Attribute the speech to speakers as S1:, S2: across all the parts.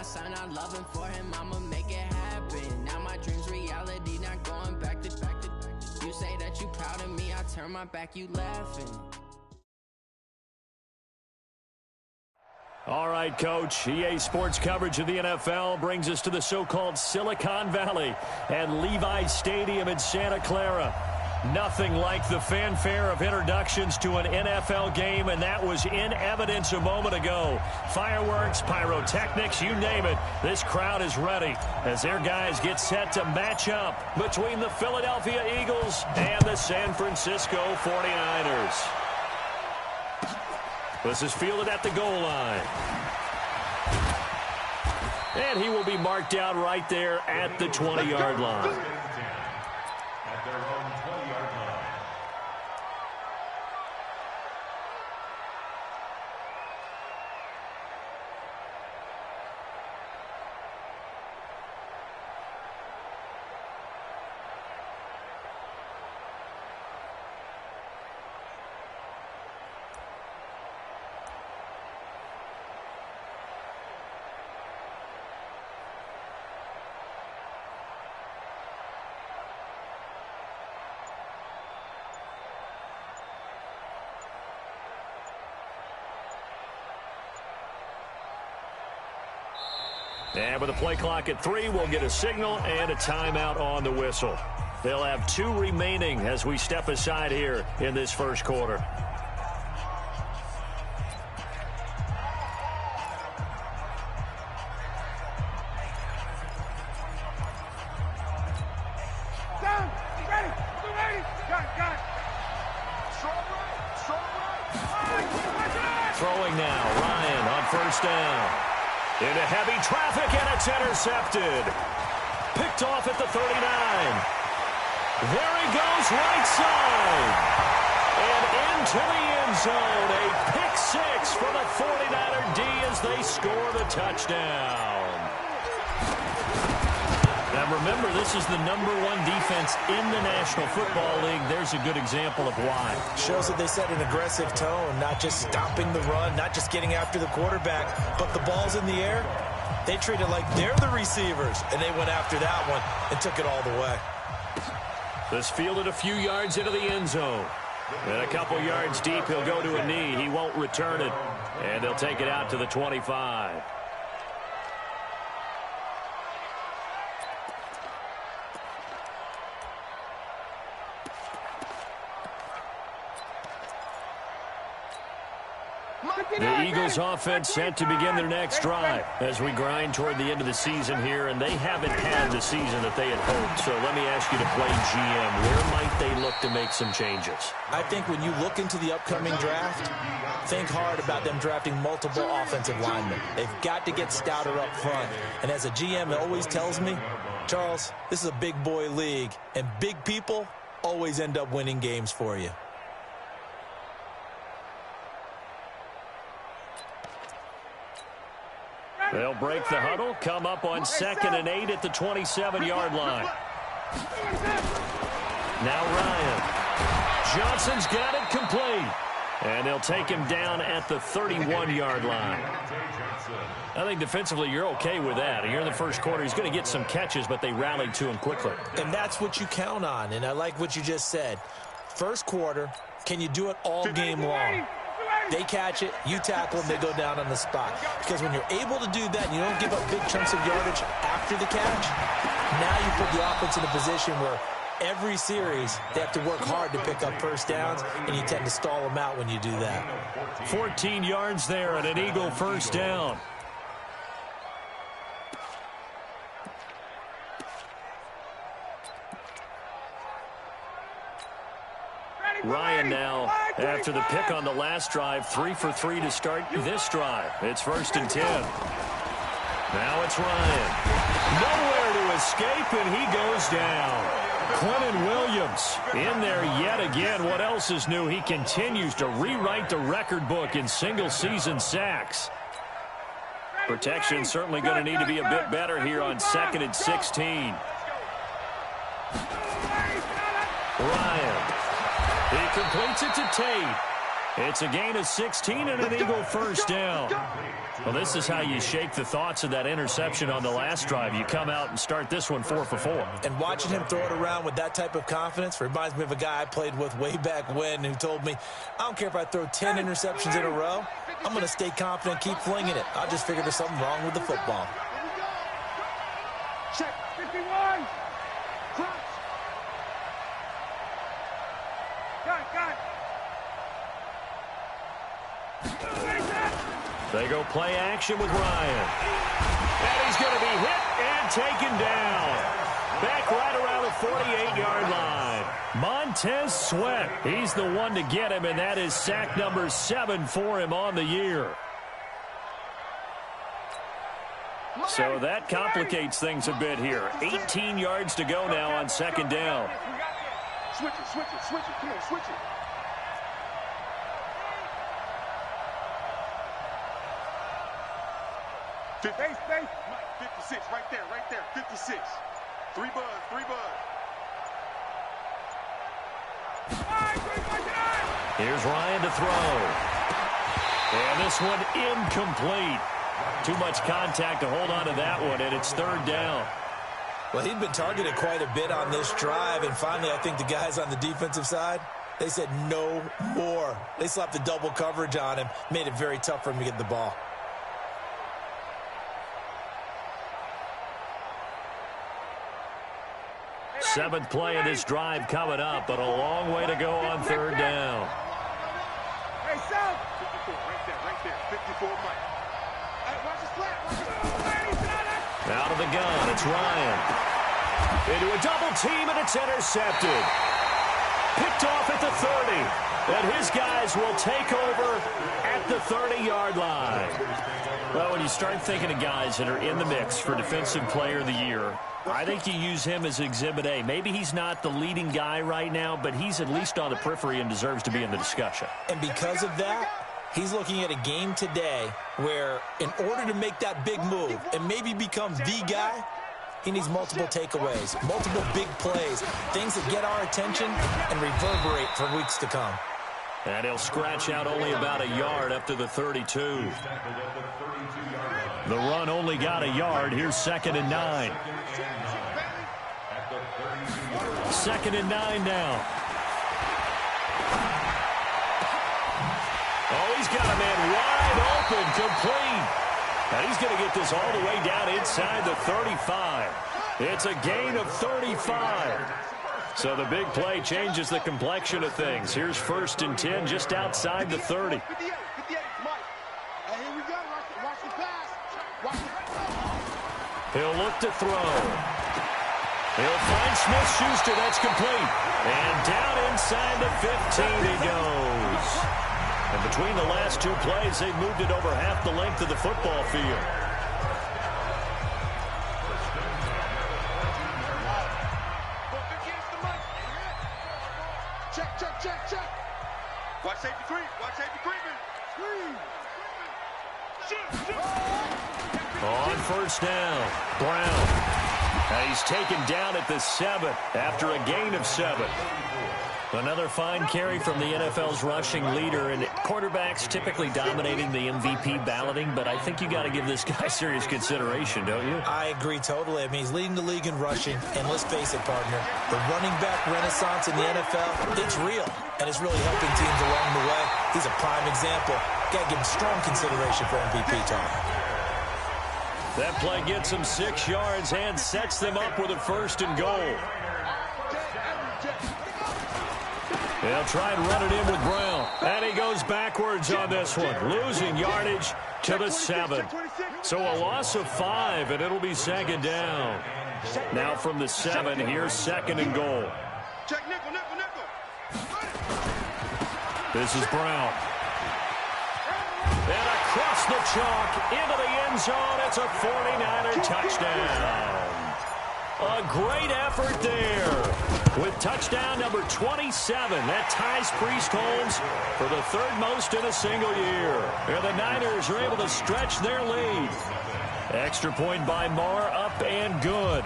S1: son, I'm loving for him, I'ma make it happen. Now my dream's reality, not going back to. You say that you proud of me, I turn my back, you laughing.
S2: All right, Coach. EA Sports coverage of the NFL brings us to the so-called Silicon Valley and Levi Stadium in Santa Clara. Nothing like the fanfare of introductions to an NFL game, and that was in evidence a moment ago. Fireworks, pyrotechnics, you name it. This crowd is ready as their guys get set to match up between the Philadelphia Eagles and the San Francisco 49ers. This is fielded at the goal line. And he will be marked out right there at the 20-yard line.
S3: At their own 20-yard line.
S2: And with a play clock at 3, we'll get a signal and a timeout on the whistle. They'll have 2 remaining as we step aside here in this first quarter.
S4: Down, ready, got it.
S2: Throwing now, Ryan on first down. Into heavy traffic, and it's intercepted. Picked off at the 39. There he goes, right side. And into the end zone. A pick 6 for the 49er D as they score the touchdown. Now remember, this is the #1 defense in the National Football League. There's a good example of why.
S5: Shows that they set an aggressive tone, not just stopping the run, not just getting after the quarterback, but the ball's in the air. They treat it like they're the receivers, and they went after that one and took it all the way.
S2: This fielded a few yards into the end zone. And a couple yards deep, he'll go to a knee. He won't return it. And they'll take it out to the 25. The Eagles offense set to begin their next drive as we grind toward the end of the season here, and they haven't had the season that they had hoped. So let me ask you to play GM. Where might they look to make some changes?
S5: I think when you look into the upcoming draft, think hard about them drafting multiple offensive linemen. They've got to get stouter up front. And as a GM, it always tells me, Charles, this is a big boy league, and big people always end up winning games for you.
S2: They'll break the huddle, come up on 2nd and 8 at the 27-yard line. Now Ryan. Johnson's got it complete. And they'll take him down at the 31-yard line. I think defensively you're okay with that. Here in the first quarter, he's going to get some catches, but they rallied to him quickly.
S5: And that's what you count on, and I like what you just said. First quarter, can you do it all game long? They catch it, you tackle them, they go down on the spot. Because when you're able to do that and you don't give up big chunks of yardage after the catch, now you put the offense in a position where every series they have to work hard to pick up first downs, and you tend to stall them out when you do that.
S2: 14 yards there and an Eagle first down. Ryan now, after the pick on the last drive, 3 for 3 to start this drive. It's 1st and 10. Now it's Ryan. Nowhere to escape, and he goes down. Quentin Williams in there yet again. What else is new? He continues to rewrite the record book in single-season sacks. Protection certainly going to need to be a bit better here on 2nd and 16. Ryan. He completes it to Tate. It's a gain of 16 and an Eagle first down. Well, this is how you shake the thoughts of that interception on the last drive. You come out and start this one 4 for 4.
S5: And watching him throw it around with that type of confidence reminds me of a guy I played with way back when who told me, I don't care if I throw 10 interceptions in a row. I'm going to stay confident, keep flinging it. I just figured there's something wrong with the football.
S4: Check 51. Crouch. Got it.
S2: They go play action with Ryan. And he's going to be hit and taken down. Back right around the 48-yard line. Montez Sweat, he's the one to get him, and that is sack number 7 for him on the year. So that complicates things a bit here. 18 yards to go now on second down.
S4: Switch it. Come on, switch it. Space. 56, right there. 56. 3 buzz.
S2: Here's Ryan to throw. And this one incomplete. Too much contact to hold on to that one, and it's third down.
S5: Well, he'd been targeted quite a bit on this drive, and finally I think the guys on the defensive side, they said no more. They slapped the double coverage on him, made it very tough for him to get the ball.
S2: Seventh play of this drive coming up, but a long way to go on third down.
S4: Hey, South. 54, right there. 54, Mike. Hey, watch his flat.
S2: Out of the gun, it's Ryan. Into a double team, and it's intercepted. Picked off at the 30. And his guys will take over at the 30-yard line. Well, when you start thinking of guys that are in the mix for Defensive Player of the Year, I think you use him as Exhibit A. Maybe he's not the leading guy right now, but he's at least on the periphery and deserves to be in the discussion.
S5: And because of that, he's looking at a game today where in order to make that big move and maybe become the guy, he needs multiple takeaways, multiple big plays, things that get our attention and reverberate for weeks to come.
S2: And he'll scratch out only about a yard up to the 32. The run only got a yard. Here's 2nd and 9. 2nd and 9 now. Oh, he's got a man wide open, complete. And he's going to get this all the way down inside the 35. It's a gain of 35. So the big play changes the complexion of things. Here's 1st and 10 just outside the 30. He'll look to throw. He'll find Smith-Schuster. That's complete. And down inside the 15 he goes. And between the last two plays, they've moved it over half the length of the football field.
S4: Check. Watch safety creep.
S2: On first down, Brown. And he's taken down at the 7 after a gain of 7. Another fine carry from the NFL's rushing leader, and quarterbacks typically dominating the MVP balloting, but I think you got to give this guy serious consideration, don't you?
S5: I agree totally. I mean, he's leading the league in rushing, and let's face it, partner, the running back renaissance in the NFL, it's real, and it's really helping teams along the way. He's a prime example. Got to give him strong consideration for MVP talk.
S2: That play gets him 6 yards and sets them up with a 1st and goal. They'll try and run it in with Brown. And he goes backwards on this one, losing yardage to the 7. So a loss of 5, and it'll be 2nd down. Now from the 7, here's 2nd and goal. This is Brown. And across the chalk into the end zone. It's a 49er touchdown. A great effort there with touchdown number 27. That ties Priest Holmes for the 3rd most in a single year. And the Niners are able to stretch their lead. Extra point by Marr, up and good.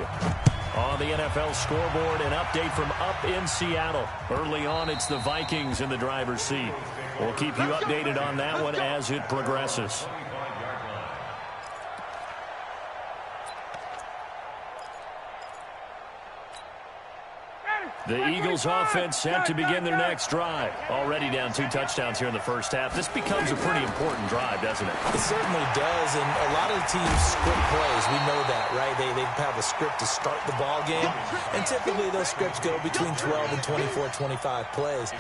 S2: On the NFL scoreboard, an update from up in Seattle. Early on, it's the Vikings in the driver's seat. We'll keep you updated on that one as it progresses. The Eagles offense set to begin their next drive. Already down 2 touchdowns here in the first half. This becomes a pretty important drive, doesn't it?
S5: It certainly does, and a lot of the teams script plays. We know that, right? They have a script to start the ball game, and typically those scripts go between 12 and 24, 25 plays.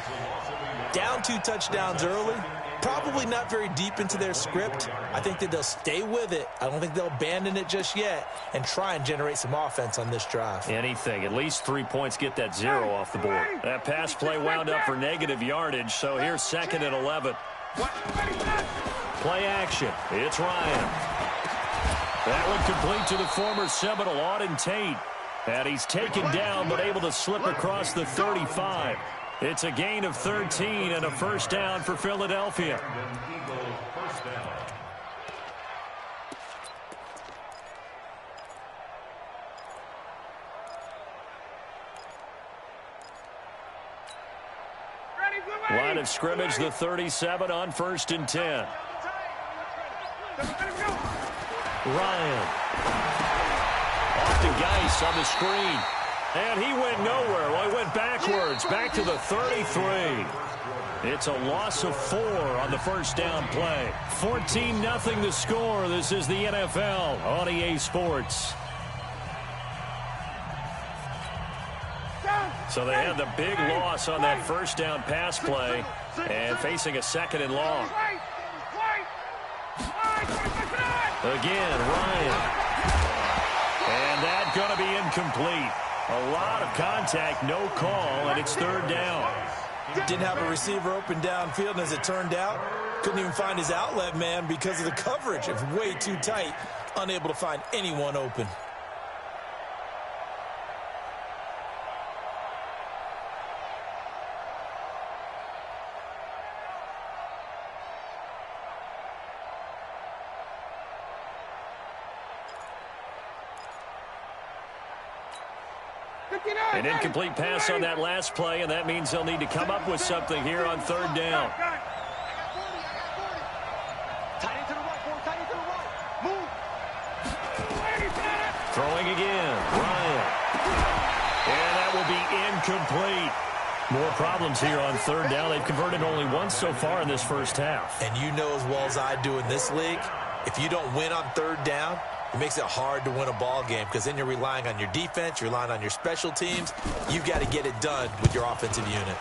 S5: Down 2 touchdowns early, probably not very deep into their script. I think that they'll stay with it. I don't think they'll abandon it just yet and try and generate some offense on this drive.
S2: Anything. At least 3 points, get that 0 off the board. That pass play wound up for negative yardage, so here's 2nd and 11. Play action. It's Ryan. That one complete to the former Seminole, Auden Tate. And he's taken down but able to slip across the 35. It's a gain of 13 and a first down for Philadelphia. Line of scrimmage, the 37 on 1st and 10. Ryan. Off to Geis on the screen. And he went nowhere. Well, he went backwards, back to the 33. It's a loss of 4 on the first down play. 14-0 the score. This is the NFL on EA Sports. So they had the big loss on that first down pass play and facing a 2nd and long. Again, Ryan. And that's going to be incomplete. A lot of contact, no call, and it's 3rd down.
S5: Didn't have a receiver open downfield, and as it turned out, couldn't even find his outlet man because of the coverage. It was way too tight, unable to find anyone open.
S2: An incomplete pass on that last play, and that means they'll need to come up with something here on 3rd down. Throwing again, Ryan. And that will be incomplete. More problems here on 3rd down. They've converted only once so far in this first half.
S5: And you know as well as I do in this league, if you don't win on 3rd down, it makes it hard to win a ball game because then you're relying on your defense, you're relying on your special teams. You've got to get it done with your offensive unit.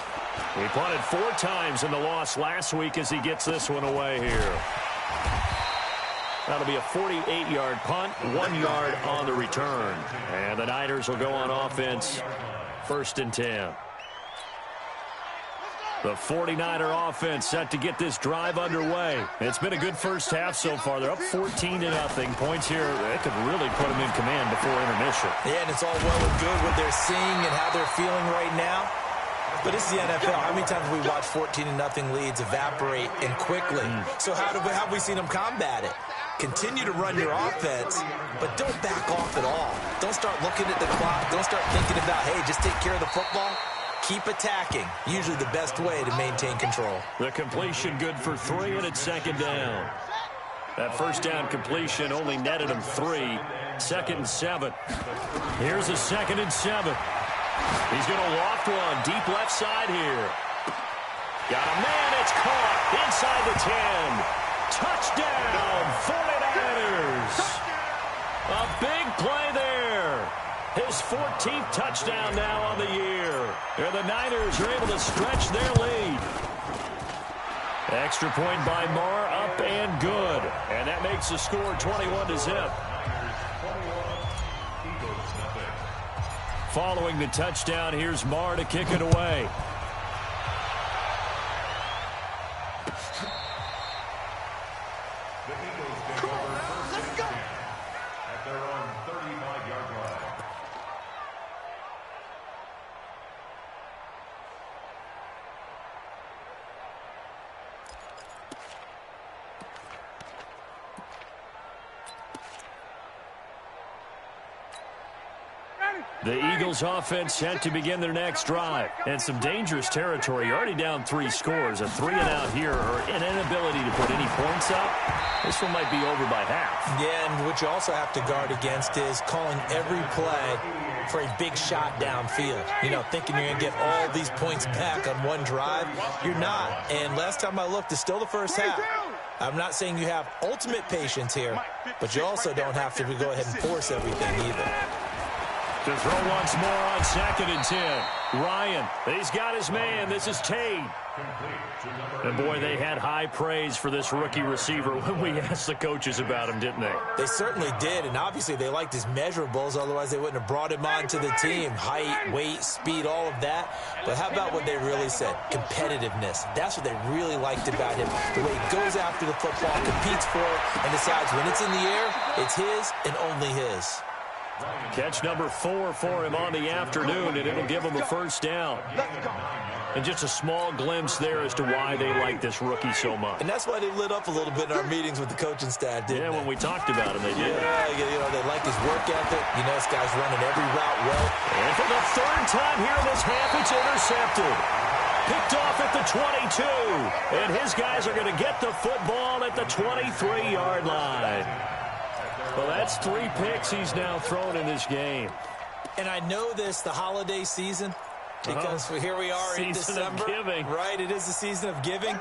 S2: He punted 4 times in the loss last week as he gets this one away here. That'll be a 48-yard punt, 1 yard on the return. And the Niners will go on offense, 1st and 10. The 49er offense set to get this drive underway. It's been a good first half so far. They're up 14-0. Points here, they could really put them in command before intermission.
S5: Yeah, and it's all well and good what they're seeing and how they're feeling right now. But this is the NFL. How many times have we watched 14-0 leads evaporate and quickly? So how have we seen them combat it? Continue to run your offense, but don't back off at all. Don't start looking at the clock. Don't start thinking about, hey, just take care of the football. Keep attacking. Usually the best way to maintain control.
S2: The completion good for 3, and it's 2nd down. That first down completion only netted him 3. 2nd and 7. Here's a 2nd and 7. He's going to loft one deep left side here. Got a man. It's caught inside the 10. Touchdown, 49ers. A big play there. His 14th touchdown now on the year. And the Niners are able to stretch their lead. Extra point by Marr, up and good. And that makes the score 21-0. Following the touchdown, here's Marr to kick it away. The Eagles offense set to begin their next drive. And some dangerous territory. You're already down 3 scores. A 3-and-out here or an inability to put any points up. This one might be over by half.
S5: Yeah, and what you also have to guard against is calling every play for a big shot downfield. You know, thinking you're going to get all these points back on one drive. You're not. And last time I looked, it's still the first half. I'm not saying you have ultimate patience here, but you also don't have to go ahead and force everything either.
S2: To throw once more on 2nd and 10. Ryan, he's got his man. This is Tate. And, boy, they had high praise for this rookie receiver when we asked the coaches about him, didn't they?
S5: They certainly did, and obviously they liked his measurables. Otherwise, they wouldn't have brought him onto the team. Height, weight, speed, all of that. But how about what they really said? Competitiveness. That's what they really liked about him. The way he goes after the football, competes for it, and decides when it's in the air, it's his and only his.
S2: Catch number 4 for him on the afternoon, and it'll give him a first down. And just a small glimpse there as to why they like this rookie so much.
S5: And that's why they lit up a little bit in our meetings with the coaching staff, didn't they?
S2: When we talked about him, they did.
S5: Yeah, you know, they like his work ethic. You know, this guy's running every route well.
S2: And for the 3rd time here in this half, it's intercepted. Picked off at the 22. And his guys are going to get the football at the 23-yard line. Well, that's 3 picks he's now thrown in this game.
S5: And I know this, the holiday season, because here we are in December.
S2: Season of giving.
S5: Right, it is the season of giving.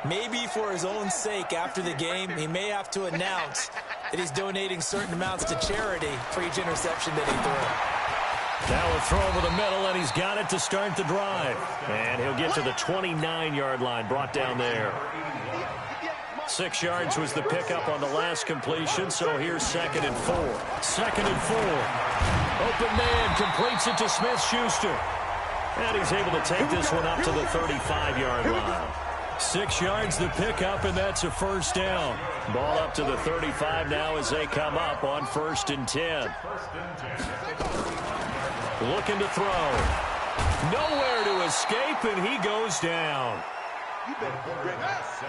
S5: Maybe for his own sake after the game, he may have to announce that he's donating certain amounts to charity for each interception that he threw.
S2: Now a throw over the middle, and he's got it to start the drive. And he'll get to the 29-yard line, brought down there. 6 yards was the pickup on the last completion, so here's 2nd and 4. 2nd and 4. Open man completes it to Smith-Schuster. And he's able to take this one up to the 35-yard line. 6 yards the pickup, and that's a first down. Ball up to the 35 now as they come up on 1st and 10. Looking to throw. Nowhere to escape, and he goes down.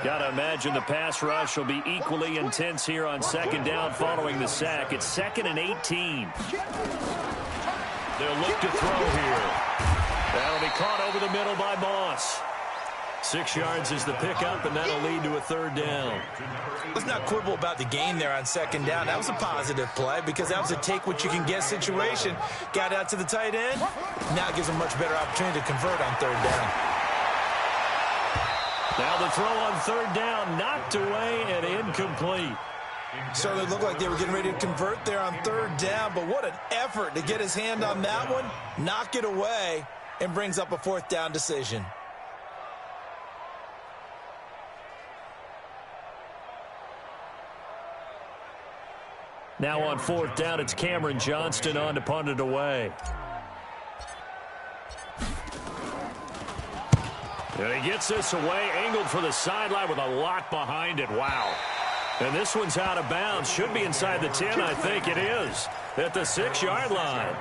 S2: Got to imagine the pass rush will be equally intense here on 2nd down following the sack. It's 2nd and 18. They'll look to throw here. That'll be caught over the middle by Moss. 6 yards is the pickup, and that'll lead to a 3rd down.
S5: Let's not quibble about the gain there on 2nd down. That was a positive play because that was a take-what-you-can-get situation. Got out to the tight end. Now it gives them a much better opportunity to convert on 3rd down.
S2: Now the throw on 3rd down, knocked away and incomplete.
S5: Certainly looked like they were getting ready to convert there on 3rd down, but what an effort to get his hand on that one, knock it away, and brings up a 4th down decision.
S2: Now on 4th down, it's Cameron Johnston on to punt it away. And he gets this away, angled for the sideline with a lot behind it. Wow. And this one's out of bounds. Should be inside the 10, I think it is. At the 6-yard line.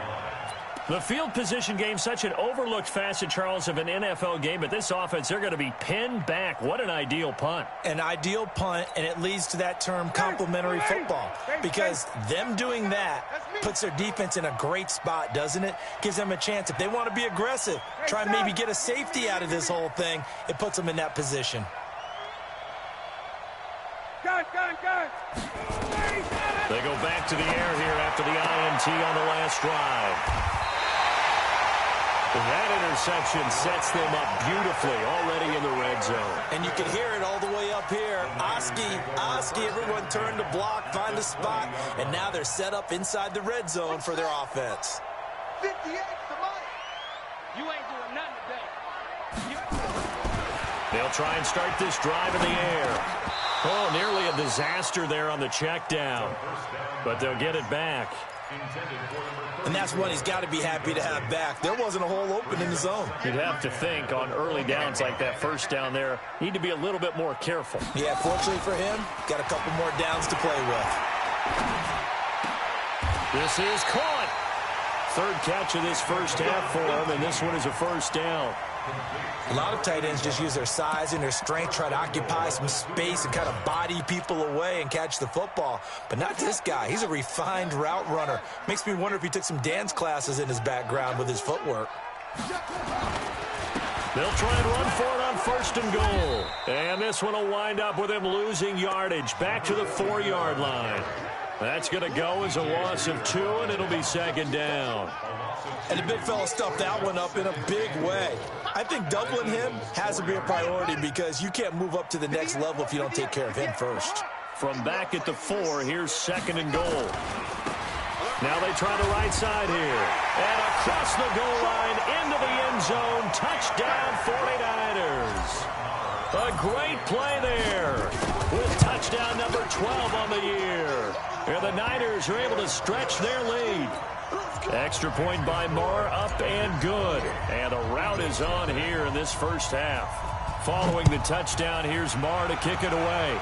S2: The field position game, such an overlooked facet, Charles, of an NFL game. But this offense, they're going to be pinned back. What an ideal punt.
S5: An ideal punt, and it leads to that term complementary football. Because them doing that puts their defense in a great spot, doesn't it? Gives them a chance. If they want to be aggressive, try and maybe get a safety out of this whole thing, it puts them in that position.
S2: They go back to the air here after the INT on the last drive. That interception sets them up beautifully already in the red zone.
S5: And you can hear it all the way up here. Oski, everyone turned to block, find a spot, and now they're set up inside the red zone for their offense.
S4: 58 to Mike.
S6: You ain't doing nothing today.
S2: They'll try and start this drive in the air. Oh, nearly a disaster there on the check down. But they'll get it back.
S5: And that's one he's got to be happy to have back. There wasn't a hole open in the zone.
S2: You'd have to think on early downs like that first down there, need to be a little bit more careful.
S5: Yeah, fortunately for him, got a couple more downs to play with.
S2: This is caught. 3rd catch of this first half for him, and this one is a first down.
S5: A lot of tight ends just use their size and their strength, try to occupy some space and kind of body people away and catch the football. But not this guy. He's a refined route runner. Makes me wonder if he took some dance classes in his background with his footwork.
S2: They'll try and run for it on 1st and goal. And this one will wind up with him losing yardage back to the 4-yard line. That's going to go as a loss of 2, and it'll be 2nd down.
S5: And the big fella stuffed that one up in a big way. I think doubling him has to be a priority because you can't move up to the next level if you don't take care of him first.
S2: From back at the 4, here's 2nd and goal. Now they try the right side here. And across the goal line into the end zone. Touchdown 49ers. A great play there with touchdown number 12 on the year. And the Niners are able to stretch their lead. Extra point by Marr, up and good. And a rout is on here in this first half. Following the touchdown, here's Marr to kick it away.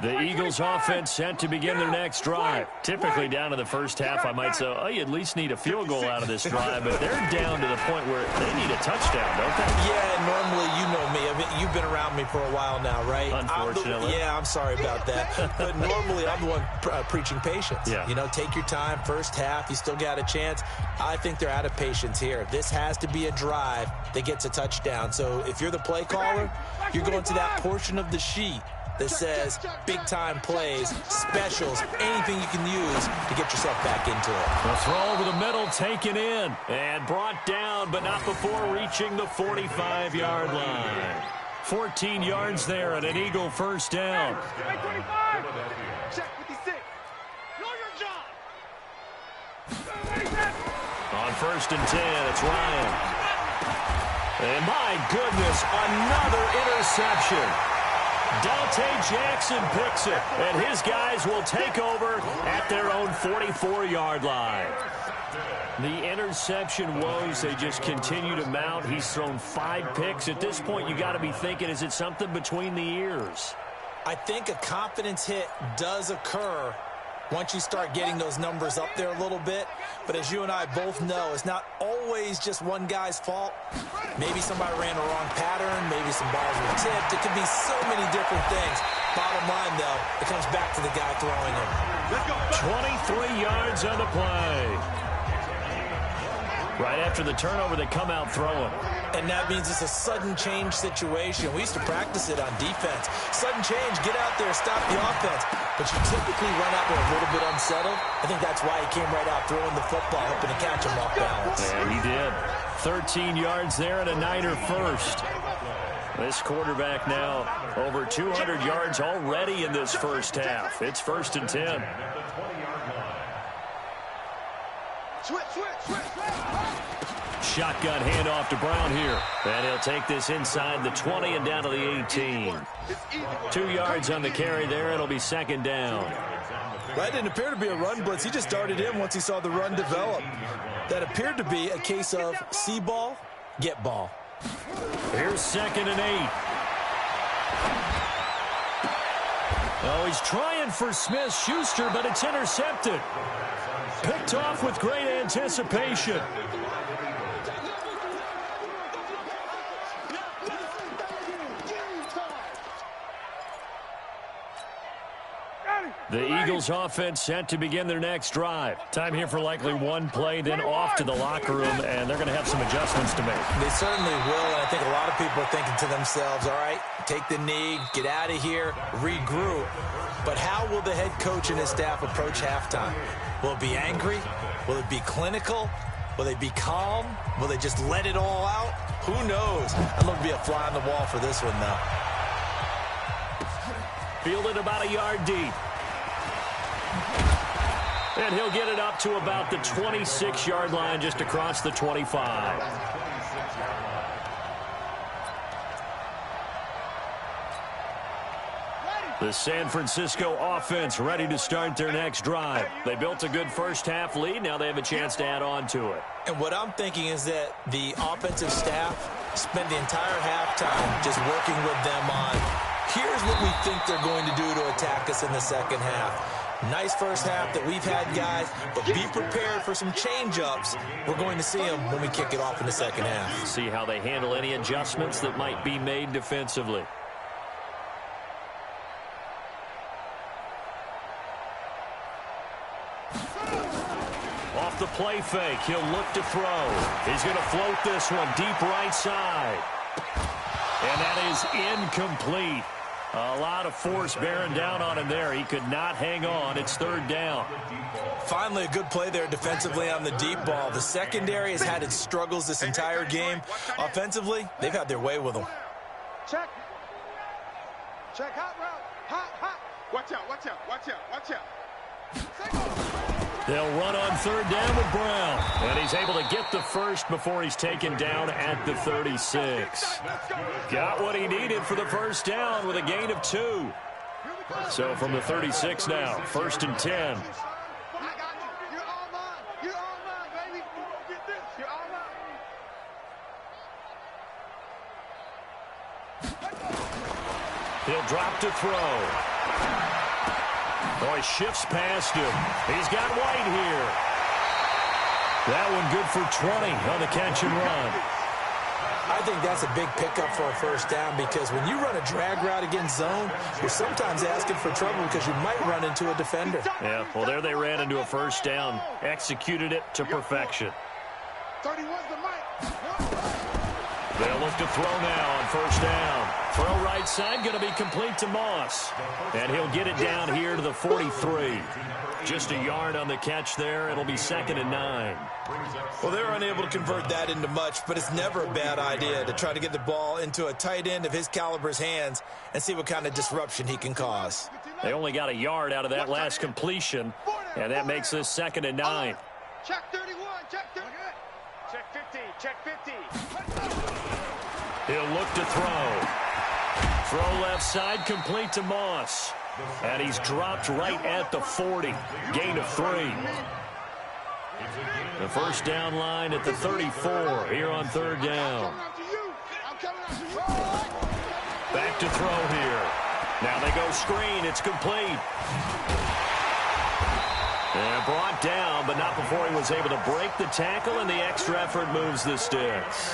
S2: The Eagles offense set to begin their next drive. Typically down to the first half, I might say, oh, you at least need a field goal out of this drive, but they're down to the point where they need a touchdown, don't they?
S5: Yeah, normally, you know me. I mean, you've been around me for a while now, right?
S2: Unfortunately.
S5: I'm sorry about that. But normally, I'm the one preaching patience.
S2: Yeah.
S5: You know, take your time, first half, you still got a chance. I think they're out of patience here. This has to be a drive that gets a touchdown. So if you're the play caller, you're going to that portion of the sheet that says big-time plays, specials, anything you can use to get yourself back into it.
S2: The throw over the middle, taken in, and brought down, but not before reaching the 45-yard line. 14 yards there and an Eagle first down.
S4: Check 56. Know your job.
S2: On 1st and 10, it's Ryan. And my goodness, another interception. Dante Jackson picks it, and his guys will take over at their own 44-yard line. The interception woes, they just continue to mount. He's thrown 5 picks. At this point, you got to be thinking, is it something between the ears?
S5: I think a confidence hit does occur once you start getting those numbers up there a little bit. But as you and I both know, it's not always just one guy's fault. Maybe somebody ran a wrong pattern. Maybe some balls were tipped. It could be so many different things. Bottom line, though, it comes back to the guy throwing them.
S2: 23 yards on the play. Right after the turnover, they come out throwing.
S5: And that means it's a sudden change situation. We used to practice it on defense. Sudden change, get out there, stop the offense. But you typically run out there a little bit unsettled. I think that's why he came right out throwing the football, hoping to catch him off balance.
S2: Yeah, he did. 13 yards there and a Niner first. This quarterback now over 200 yards already in this first half. It's 1st and 10. Shotgun handoff to Brown here. And he'll take this inside the 20 and down to the 18. 2 yards on the carry there. It'll be 2nd down.
S5: That didn't appear to be a run blitz. He just started in once he saw the run develop. That appeared to be a case of see ball, get ball.
S2: Here's 2nd and 8. Oh, he's trying for Smith-Schuster, but it's intercepted. Picked off with great anticipation. The Eagles offense set to begin their next drive. Time here for likely one play, then off to the locker room, and they're going to have some adjustments to make.
S5: They certainly will, and I think a lot of people are thinking to themselves, all right, take the knee, get out of here, regroup. But how will the head coach and his staff approach halftime? Will it be angry? Will it be clinical? Will they be calm? Will they just let it all out? Who knows? I'd love to be a fly on the wall for this one, though.
S2: Fielded about a yard deep. And he'll get it up to about the 26-yard line, just across the 25. The San Francisco offense ready to start their next drive. They built a good first half lead. Now they have a chance to add on to it.
S5: And what I'm thinking is that the offensive staff spent the entire halftime just working with them on, here's what we think they're going to do to attack us in the second half. Nice first half that we've had, guys, but be prepared for some change-ups. We're going to see them when we kick it off in the second half.
S2: See how they handle any adjustments that might be made defensively. Off the play fake, he'll look to throw. He's going to float this one deep right side. And that is incomplete. A lot of force bearing down on him there. He could not hang on. It's third down.
S5: Finally, a good play there defensively on the deep ball. The secondary has had its struggles this entire game. Offensively, they've had their way with them.
S4: Check. Check, hot route. Hot. Watch out, watch out, watch out, watch out.
S2: They'll run on third down with Brown. And he's able to get the first before he's taken down at the 36. Got what he needed for the first down with a gain of 2. So from the 36 now, 1st and 10.
S4: I got you. You're all mine. You're all mine, baby. Get this. You're all mine.
S2: He'll drop to throw. Oh, he shifts past him. He's got White here. That one good for 20 on the catch and run.
S5: I think that's a big pickup for a first down because when you run a drag route against zone, you're sometimes asking for trouble because you might run into a defender.
S2: Yeah, well, there they ran into a first down. Executed it to perfection.
S4: 31's the mic.
S2: They'll look to throw now on first down. Throw right side, going to be complete to Moss. And he'll get it down here to the 43. Just a yard on the catch there. It'll be 2nd and 9.
S5: Well, they're unable to convert that into much, but it's never a bad idea to try to get the ball into a tight end of his caliber's hands and see what kind of disruption he can cause.
S2: They only got a yard out of that last completion, and that makes this 2nd and 9.
S4: Check 31, check 30. Check 50, check 50.
S2: He'll look to throw. Throw left side, complete to Moss. And he's dropped right at the 40. Gain of 3. The first down line at the 34 here on third down. Back to throw here. Now they go screen. It's complete. And brought down, but not before he was able to break the tackle, and the extra effort moves the sticks.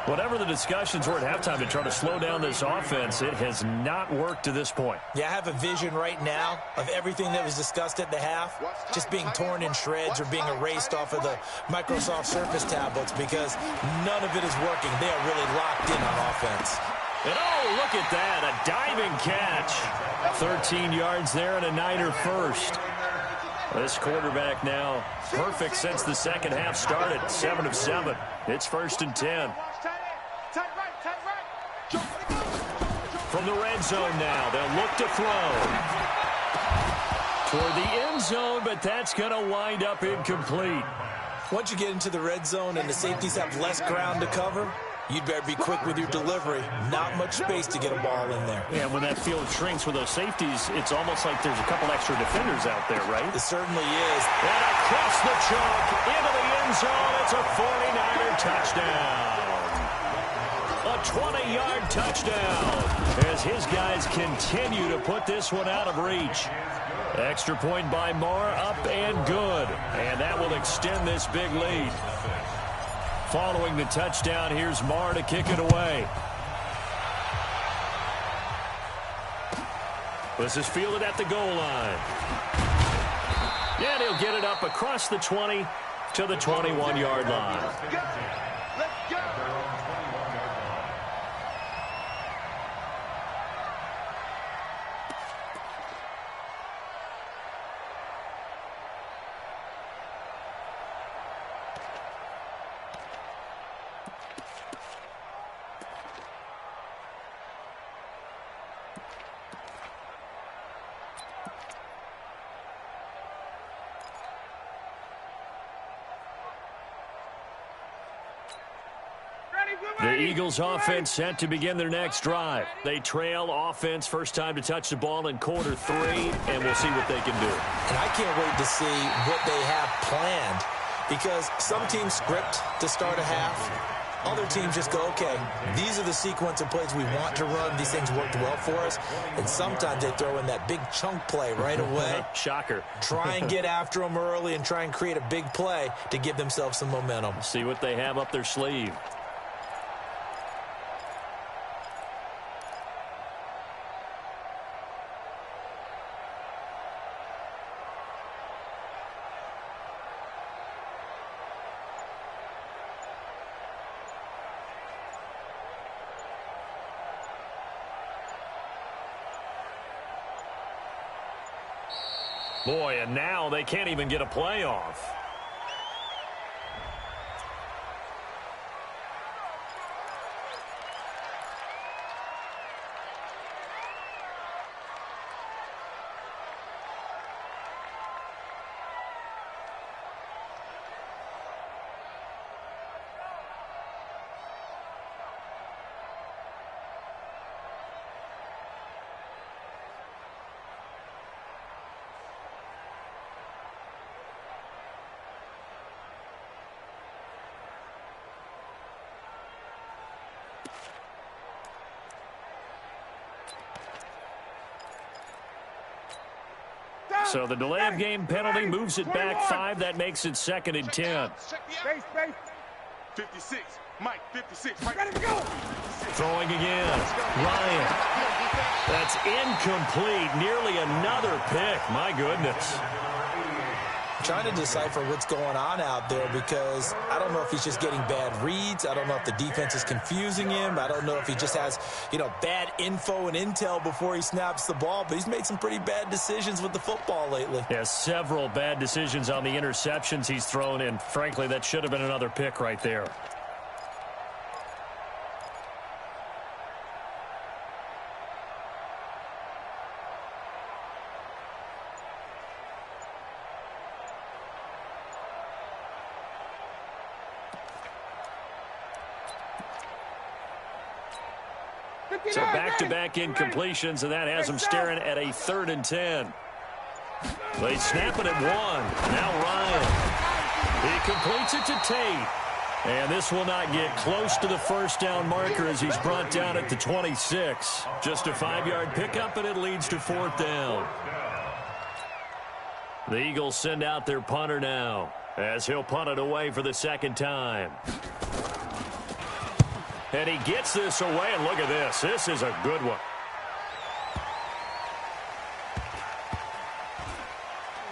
S2: Whatever the discussions were at halftime to try to slow down this offense, it has not worked to this point.
S5: Yeah, I have a vision right now of everything that was discussed at the half just being torn in shreds or being erased off of the Microsoft Surface tablets because none of it is working. They are really locked in on offense.
S2: And oh, look at that, a diving catch. 13 yards there and a Niner first. This quarterback now perfect since the second half started, 7 of 7. It's 1st and 10. From the red zone now, they'll look to throw. Toward the end zone, but that's going to wind up incomplete.
S5: Once you get into the red zone and the safeties have less ground to cover, you'd better be quick with your delivery. Not much space to get a ball in there.
S2: Yeah, when that field shrinks with those safeties, it's almost like there's a couple extra defenders out there, right?
S5: It certainly is.
S2: And across the chalk, into the end zone, it's a 49er touchdown. A 20-yard touchdown as his guys continue to put this one out of reach. Extra point by Marr, up and good. And that will extend this big lead. Following the touchdown, here's Marr to kick it away. This is fielded at the goal line. And he'll get it up across the 20 to the 21-yard line.
S4: Let's go.
S2: The Eagles offense set to begin their next drive. They trail offense, first time to touch the ball in quarter 3, and we'll see what they can do.
S5: And I can't wait to see what they have planned because some teams script to start a half. other teams just go, okay, these are the sequence of plays we want to run. These things worked well for us. And sometimes they throw in that big chunk play right away.
S2: Shocker.
S5: Try and get after them early and try and create a big play to give themselves some momentum.
S2: See what they have up their sleeve. Boy, and now they can't even get a play off. So the delay of game penalty moves it back 5. That makes it 2nd and 10.
S4: 56. Mike, 56. Mike.
S2: Throwing again. Ryan. That's incomplete. Nearly another pick. My goodness.
S5: Trying to decipher what's going on out there because I don't know if he's just getting bad reads. I don't know if the defense is confusing him. I don't know if he just has, bad info and intel before he snaps the ball. But he's made some pretty bad decisions with the football lately.
S2: Yeah, several bad decisions on the interceptions he's thrown, and frankly, that should have been another pick right there. So back-to-back incompletions, and that has them staring at a 3rd and 10. They snap it at 1. Now Ryan. He completes it to Tate. And this will not get close to the first down marker as he's brought down at the 26. Just a 5-yard pickup, and it leads to 4th down. The Eagles send out their punter now as he'll punt it away for the 2nd time. And he gets this away, and look at this. This is a good one.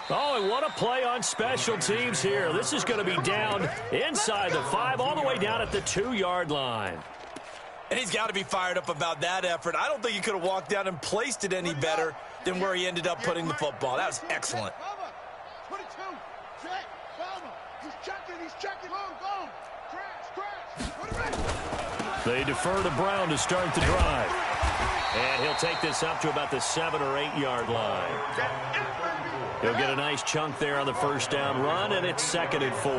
S2: Oh, and what a play on special teams here. This is going to be down inside the 5, all the way down at the 2-yard line.
S5: And he's got to be fired up about that effort. I don't think he could have walked down and placed it any better than where he ended up putting the football. That was excellent.
S4: 22, check, he's checking, go, crash, put it right.
S2: They defer to Brown to start the drive. And he'll take this up to about the 7- or 8-yard line. He'll get a nice chunk there on the first down run, and it's 2nd and 4.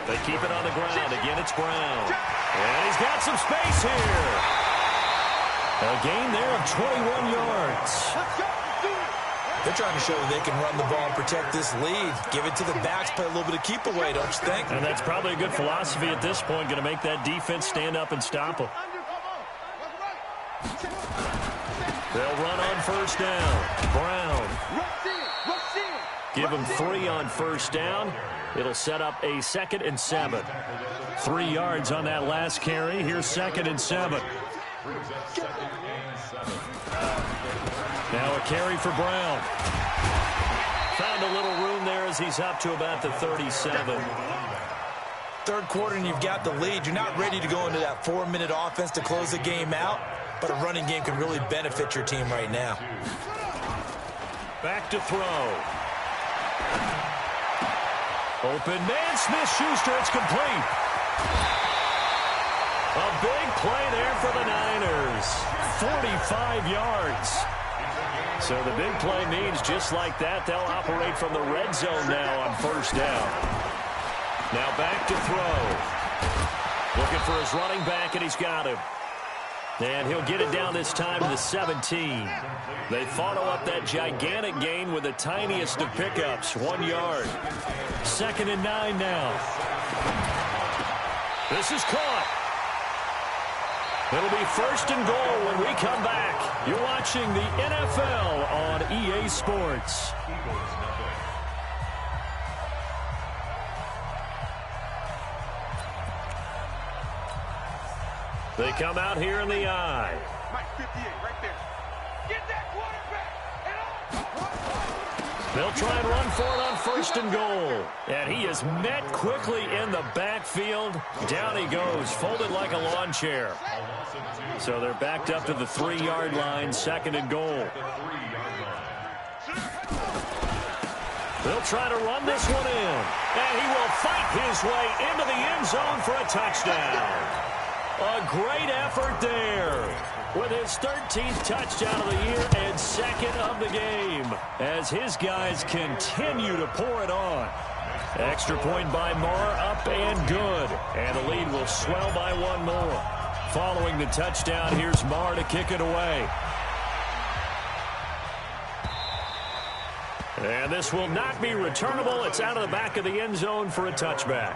S2: They keep it on the ground. Again, it's Brown. And he's got some space here. A gain there of 21 yards.
S5: They're trying to show that they can run the ball and protect this lead. Give it to the backs, play a little bit of keep away, don't you think?
S2: And that's probably a good philosophy at this point, going to make that defense stand up and stop them. They'll run on first down. Brown. Give him 3 on first down. It'll set up a 2nd and 7. 3 yards on that last carry. Here's 2nd and 7. Now a carry for Brown. Found a little room there as he's up to about the 37.
S5: Third quarter and you've got the lead. You're not ready to go into that 4-minute offense to close the game out, but a running game can really benefit your team right now.
S2: Back to throw. Open man, Smith-Schuster, it's complete. A big play there for the Niners. 45 yards. So the big play means just like that, they'll operate from the red zone now on first down. Now back to throw. Looking for his running back, and he's got him. And he'll get it down this time to the 17. They follow up that gigantic gain with the tiniest of pickups, 1 yard. 2nd and 9 now. This is caught. It'll be 1st and goal when we come back. You're watching the NFL on EA Sports. They come out here in the I.
S4: Mike 58 right there. Get that quarterback.
S2: They'll try and run for it on 1st and goal. And he is met quickly in the backfield. Down he goes, folded like a lawn chair. So they're backed up to the 3-yard line, 2nd and goal. They'll try to run this one in. And he will fight his way into the end zone for a touchdown. A great effort there with his 13th touchdown of the year and 2nd of the game as his guys continue to pour it on. Extra point by Marr, up and good. And the lead will swell by 1 more. Following the touchdown, here's Marr to kick it away. And this will not be returnable. It's out of the back of the end zone for a touchback.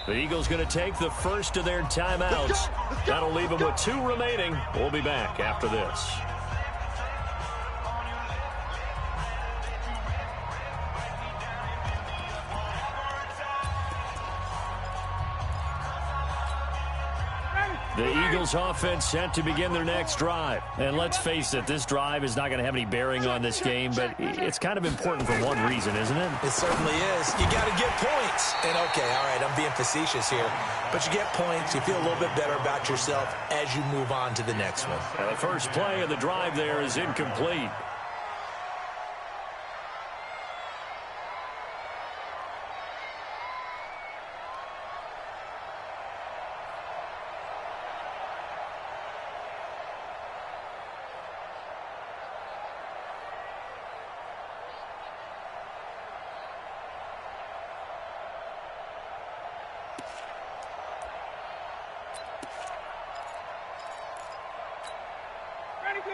S2: The Eagles going to take the first of their timeouts. That'll leave them with 2 remaining. We'll be back after this. The Eagles offense set to begin their next drive. And let's face it, this drive is not going to have any bearing on this game, but it's kind of important for one reason, isn't it?
S5: It certainly is. You got to get points. And, okay, all right, I'm being facetious here. But you get points, you feel a little bit better about yourself as you move on to the next one.
S2: And the first play of the drive there is incomplete.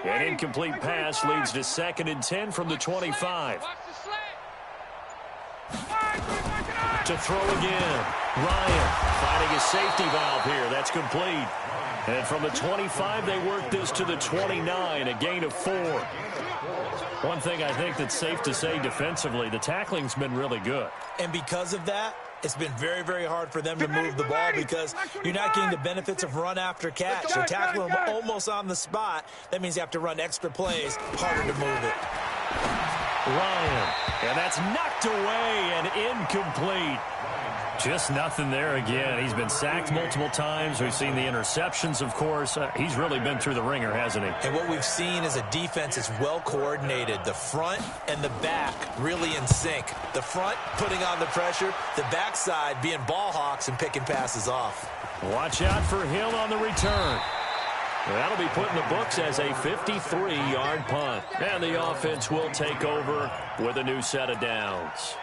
S2: An incomplete pass leads to 2nd and 10 from the 25. To throw again. Ryan finding a safety valve here. That's complete. And from the 25, they work this to the 29, a gain of 4. One thing I think that's safe to say defensively, the tackling's been really good.
S5: And because of that, it's been very, very hard for them to move the ball because you're not getting the benefits of run after catch. You're tackling them almost on the spot. That means you have to run extra plays, harder to move it.
S2: Ryan, and that's knocked away and incomplete. Just nothing there again. He's been sacked multiple times. We've seen the interceptions, of course. He's really been through the ringer, hasn't he?
S5: And what we've seen is a defense that's well coordinated. The front and the back really in sync. The front putting on the pressure, the backside being ball hawks and picking passes off.
S2: Watch out for Hill on the return. That'll be put in the books as a 53-yard punt. And the offense will take over with a new set of downs.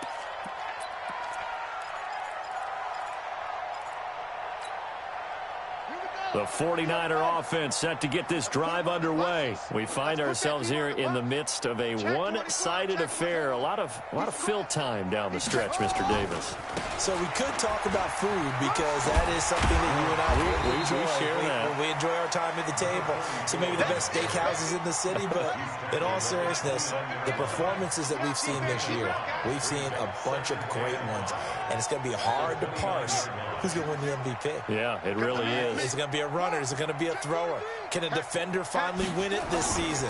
S2: The 49er offense set to get this drive underway. We find ourselves here in the midst of a one-sided affair. A lot of fill time down the stretch, Mr. Davis.
S5: So we could talk about food because that is something that you and I enjoy.
S2: We share that.
S5: We enjoy our time at the table. So maybe the best steakhouses in the city, but in all seriousness, the performances that we've seen this year, we've seen a bunch of great ones. And it's going to be hard to parse who's going to win the MVP.
S2: Yeah, it really is.
S5: Is it going to be a runner? Is it going to be a thrower? Can a defender finally win it this season?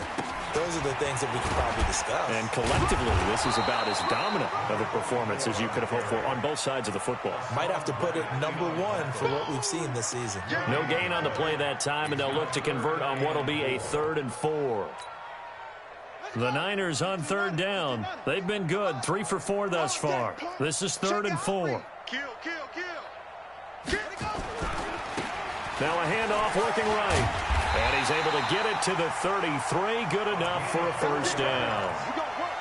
S5: those are the things that we could probably discuss.
S2: And collectively, this is about as dominant of a performance as you could have hoped for on both sides of the football.
S5: Might have to put it #1 for what we've seen this season.
S2: No gain on the play that time, and they'll look to convert on what will be a 3rd and 4. The Niners on 3rd down. They've been good, 3 for 4 thus far. This is 3rd and 4. Now a handoff working right. And he's able to get it to the 33. Good enough for a 1st down.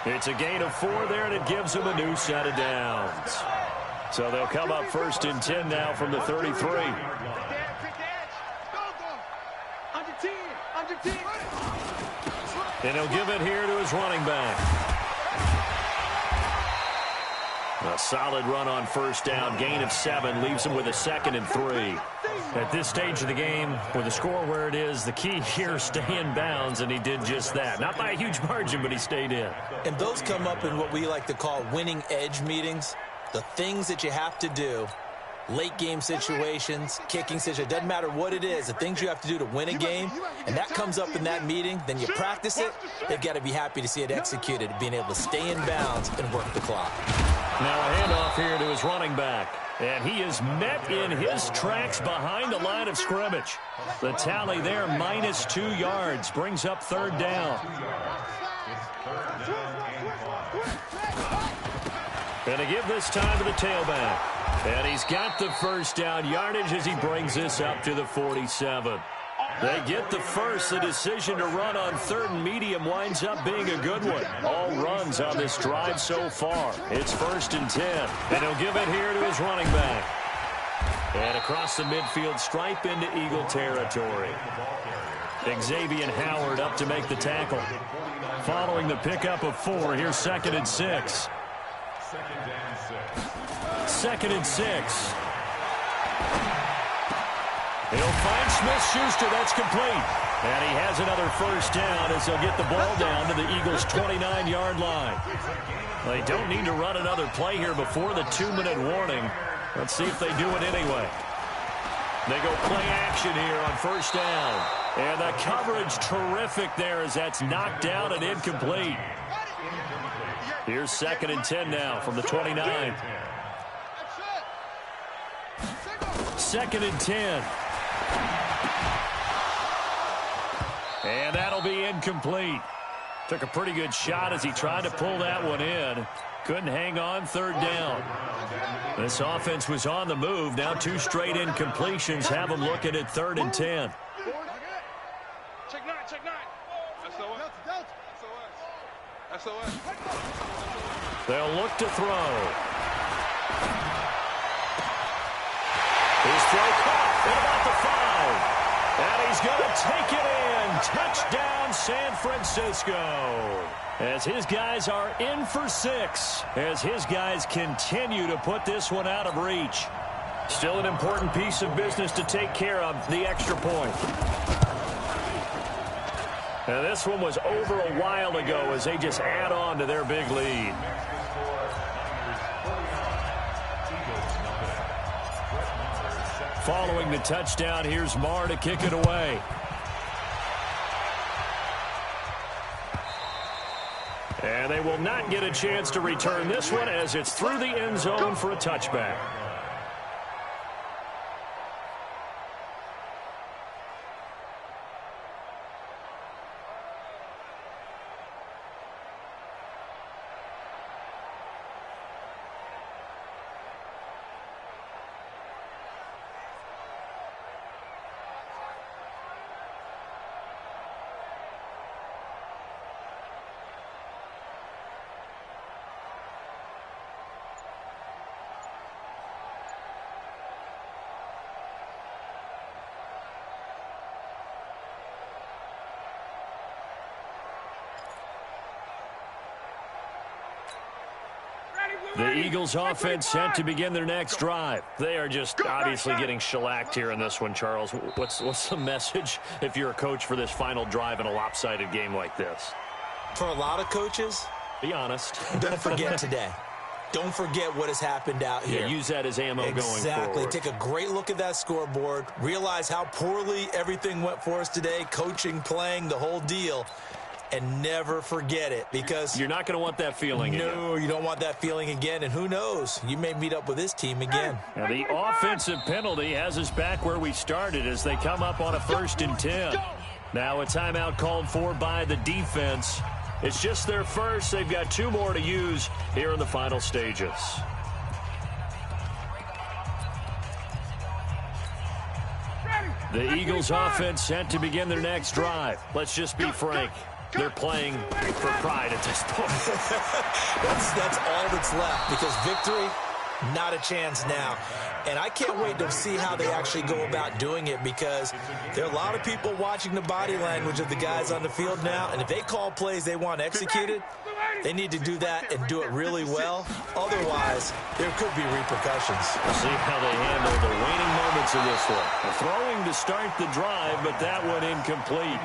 S2: It's a gain of 4 there, and it gives him a new set of downs. So they'll come up 1st and 10 now from the 33. And he'll give it here to his running back. A solid run on 1st down. Gain of 7 leaves him with a 2nd and 3. At this stage of the game, with the score where it is, the key here, stay in bounds, and he did just that. Not by a huge margin, but he stayed in.
S5: And those come up in what we like to call winning edge meetings. The things that you have to do, late game situations, kicking situations, doesn't matter what it is, the things you have to do to win a game, and that comes up in that meeting, then you practice it, they've got to be happy to see it executed, being able to stay in bounds and work the clock.
S2: Now a handoff here to his running back. And he is met in his tracks behind the line of scrimmage. The tally there, -2 yards, brings up 3rd down. And to give this time to the tailback. And he's got the 1st down yardage as he brings this up to the 47. They get the first. The decision to run on 3rd and medium winds up being a good one. All runs on this drive so far. It's 1st and 10. And he'll give it here to his running back. And across the midfield stripe into Eagle territory. Xavier Howard up to make the tackle. Following the pickup of 4, here's 2nd and 6. 2nd and 6. He'll find Smith-Schuster. That's complete. And he has another 1st down as they'll get the ball down to the Eagles' 29-yard line. They don't need to run another play here before the 2-minute warning. Let's see if they do it anyway. They go play action here on 1st down. And the coverage terrific there as that's knocked down and incomplete. Here's 2nd and 10 now from the 29. 2nd and 10. And that'll be incomplete. Took a pretty good shot as he tried to pull that one in. Couldn't hang on 3rd down. This offense was on the move. Now 2 straight incompletions have them looking at 3rd and 10.
S4: Check 9, check 9. SOS.
S2: They'll look to throw. His throw caught at about the 5. And he's going to take it in. Touchdown, San Francisco. As his guys are in for 6. As his guys continue to put this one out of reach. Still an important piece of business to take care of, the extra point. And this one was over a while ago as they just add on to their big lead. Following the touchdown, here's Marr to kick it away. And they will not get a chance to return this one as it's through the end zone for a touchback. The Eagles offense set to begin their next drive. They are just obviously getting shellacked here in this one, Charles. What's the message if you're a coach for this final drive in a lopsided game like this?
S5: For a lot of coaches,
S2: be honest.
S5: Don't forget today. Don't forget what has happened out here.
S2: Yeah, use that as ammo going forward.
S5: Exactly. Take a great look at that scoreboard. Realize how poorly everything went for us today. Coaching, playing, the whole deal. and never forget it, because
S2: you're not going to want that feeling again.
S5: No, you don't want that feeling again, and who knows, you may meet up with this team again.
S2: Now the offensive penalty has us back where we started as they come up on a 1st and 10. Now a timeout called for by the defense. It's just their first. They've got 2 more to use here in the final stages. The Eagles offense set to begin their next drive. Let's just be frank. They're playing for pride at this point.
S5: that's all that's left, because victory, not a chance now. And I can't wait to see how they actually go about doing it, because there are a lot of people watching the body language of the guys on the field now, and if they call plays they want executed, they need to do that and do it really well. Otherwise, there could be repercussions.
S2: We'll see how they handle the waning moments of this one. Throwing to start the drive, but that one incomplete.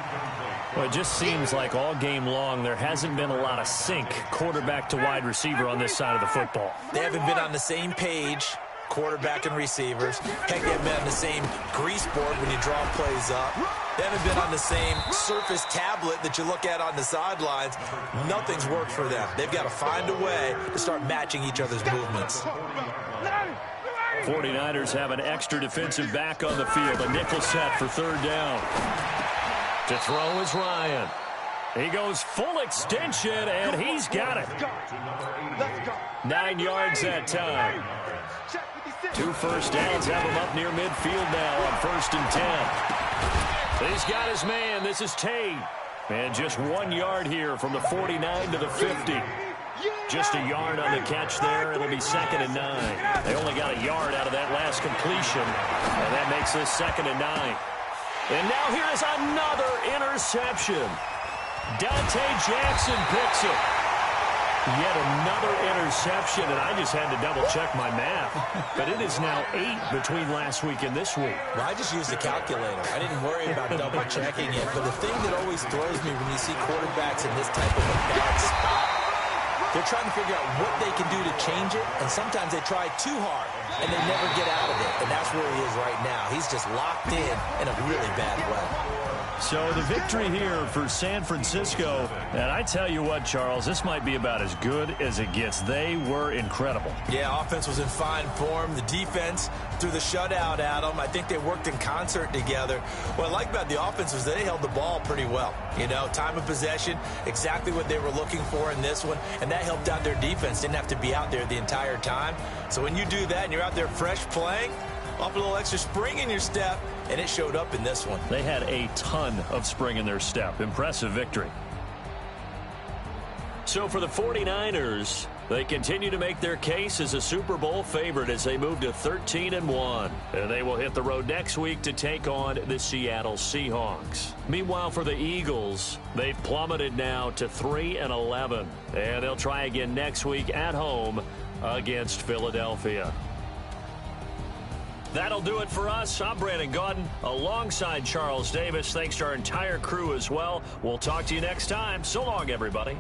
S2: Well, it just seems like all game long there hasn't been a lot of sync quarterback to wide receiver on this side of the football.
S5: They haven't been on the same page, quarterback and receivers. Heck, they haven't been on the same grease board when you draw plays up. They haven't been on the same surface tablet that you look at on the sidelines. Nothing's worked for them. They've got to find a way to start matching each other's movements.
S2: 49ers have an extra defensive back on the field. A nickel set for 3rd down. To throw is Ryan. He goes full extension, and he's got it. 9 yards that time. 2 first downs have him up near midfield now on 1st and 10. He's got his man. This is Tate. And just 1 yard here from the 49 to the 50. Just a yard on the catch there. It'll be 2nd and 9. They only got a yard out of that last completion, and that makes this 2nd and 9. And now here is another interception. Dante Jackson picks it. Yet another interception, and I just had to double-check my math. But it is now 8 between last week and this week.
S5: Well, I just used the calculator. I didn't worry about double-checking it. But the thing that always throws me when you see quarterbacks in this type of a bad spot, they're trying to figure out what they can do to change it, and sometimes they try too hard, and they never get out of it. And that's where he is right now. He's just locked in a really bad way.
S2: So the victory here for San Francisco. And I tell you what, Charles, this might be about as good as it gets. They were incredible.
S5: Yeah, offense was in fine form. The defense threw the shutout at them. I think they worked in concert together. What I like about the offense was they held the ball pretty well. You know, time of possession, exactly what they were looking for in this one. And that helped out their defense. Didn't have to be out there the entire time. So when you do that and you're out there fresh playing, off a little extra spring in your step, and it showed up in this one.
S2: They had a ton of spring in their step. Impressive victory. So for the 49ers, they continue to make their case as a Super Bowl favorite as they move to 13-1. And they will hit the road next week to take on the Seattle Seahawks. Meanwhile, for the Eagles, they've plummeted now to 3-11. And they'll try again next week at home against Philadelphia. That'll do it for us. I'm Brandon Gaudin alongside Charles Davis. Thanks to our entire crew as well. We'll talk to you next time. So long, everybody.